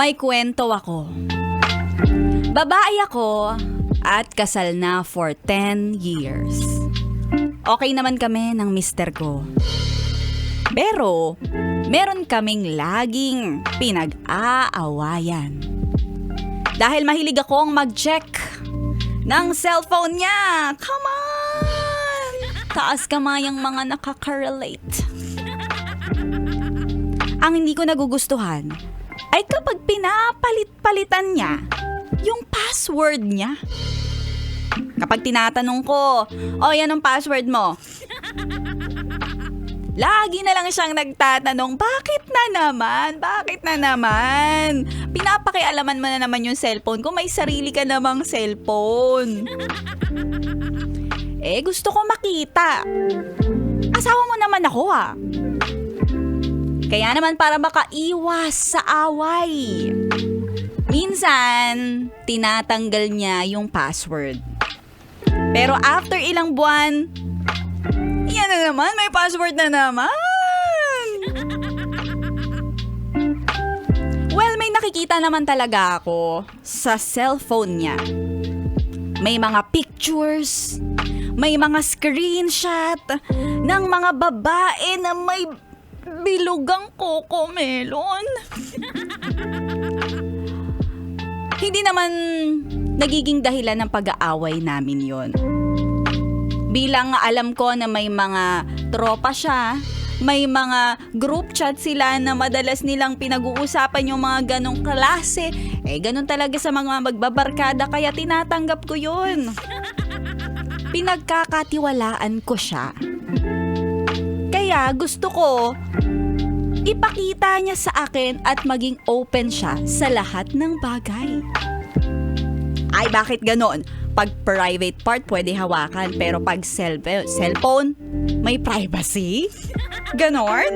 May kwento ako. Babae ako at kasal na for 10 years. Okay naman kami ng mister ko. Pero, meron kaming laging pinag-aawayan. Dahil mahilig akong mag-check ng cellphone niya. Come on! Taas kamay ang mga nakaka-relate. Ang hindi ko nagugustuhan ay kapag pinapalit-palitan niya yung password niya. Kapag tinatanong ko, yan ang password mo. Lagi na lang siyang nagtatanong, bakit na naman? Bakit na naman? Pinapakialaman mo na naman yung cellphone kung may sarili ka namang cellphone. Gusto ko makita. Asawa mo naman ako Kaya naman para makaiwas sa away. Minsan, tinatanggal niya yung password. Pero after ilang buwan, yan na naman, may password na naman. Well, may nakikita naman talaga ako sa cellphone niya. May mga pictures, may mga screenshot ng mga babae na may bilugang cocomelon. Hindi naman nagiging dahilan ng pag-aaway namin yon. Bilang alam ko na may mga tropa siya, may mga group chat sila na madalas nilang pinag-uusapan yung mga ganong klase. Ganon talaga sa mga magbabarkada kaya tinatanggap ko yun. Pinagkakatiwalaan ko siya. Kaya gusto ko ipakita niya sa akin at maging open siya sa lahat ng bagay. Ay, bakit ganon? Pag private part, pwede hawakan. Pero pag cellphone, may privacy? Ganon?